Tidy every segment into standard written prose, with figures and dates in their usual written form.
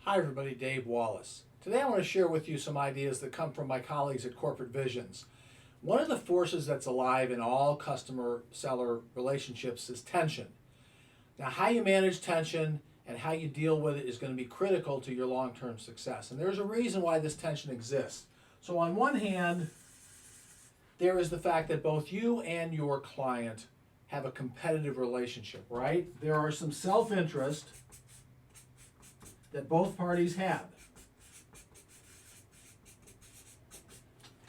Hi everybody, Dave Wallace. Today I want to share with you some ideas that come from my colleagues at Corporate Visions. One of the forces that's alive in all customer-seller relationships is tension. Now how you manage tension and how you deal with it is going to be critical to your long-term success. And there's a reason why this tension exists. So on one hand, there is the fact that both you and your client have a competitive relationship, right? There are some self-interest that both parties have.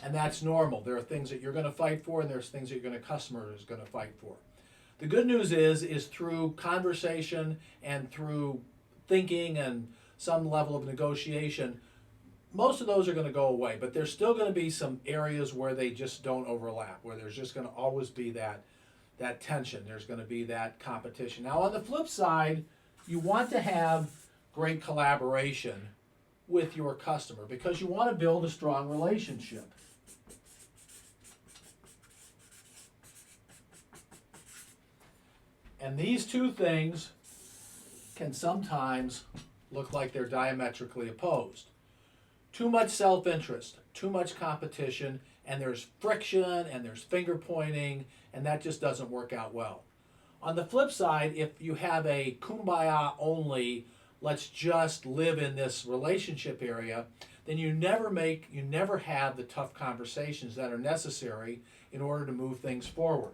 And that's normal. There are things that you're going to fight for, and there's things that your customer is going to fight for. The good news is through conversation and through thinking and some level of negotiation, most of those are going to go away. But there's still going to be some areas where they just don't overlap, where there's just going to always be that tension. There's going to be that competition. Now, on the flip side, you want to have great collaboration with your customer because you want to build a strong relationship. And these two things can sometimes look like they're diametrically opposed. Too much self-interest, too much competition, and there's friction and there's finger pointing, and that just doesn't work out well. On the flip side, if you have a kumbaya only, let's just live in this relationship area, then you never have the tough conversations that are necessary in order to move things forward.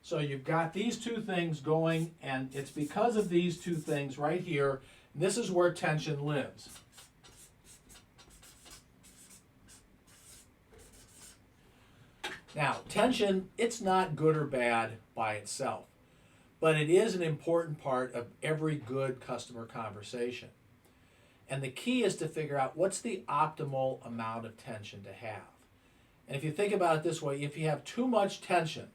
So you've got these two things going, and it's because of these two things right here, and this is where tension lives. Now, tension, it's not good or bad by itself, but it is an important part of every good customer conversation. And the key is to figure out what's the optimal amount of tension to have. And if you think about it this way, if you have too much tension,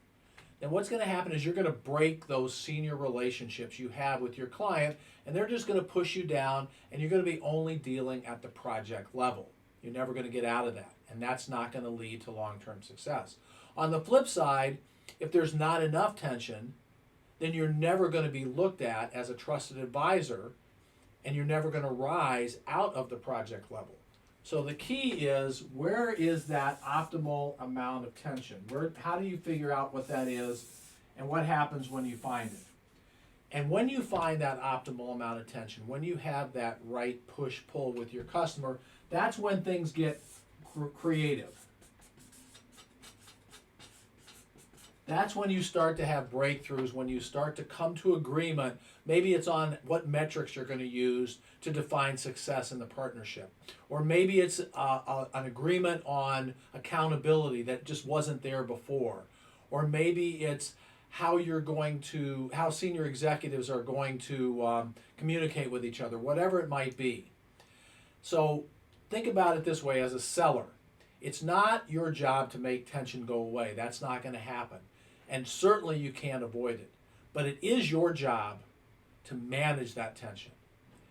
then what's going to happen is you're going to break those senior relationships you have with your client, and they're just going to push you down, and you're going to be only dealing at the project level. You're never going to get out of that, and that's not going to lead to long-term success. On the flip side, if there's not enough tension, then you're never going to be looked at as a trusted advisor, and you're never going to rise out of the project level. So the key is, where is that optimal amount of tension? How do you figure out what that is, and what happens when you find it? And when you find that optimal amount of tension, when you have that right push-pull with your customer, that's when things get creative. That's when you start to have breakthroughs, when you start to come to agreement. Maybe it's on what metrics you're going to use to define success in the partnership. Or maybe it's an agreement on accountability that just wasn't there before. Or maybe it's how senior executives are going to communicate with each other, whatever it might be. So think about it this way: as a seller, it's not your job to make tension go away. That's not going to happen. And certainly you can't avoid it. But it is your job to manage that tension.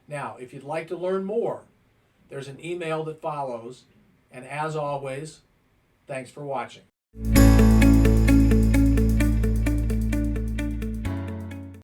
Now, if you'd like to learn more, there's an email that follows. And as always, thanks for watching.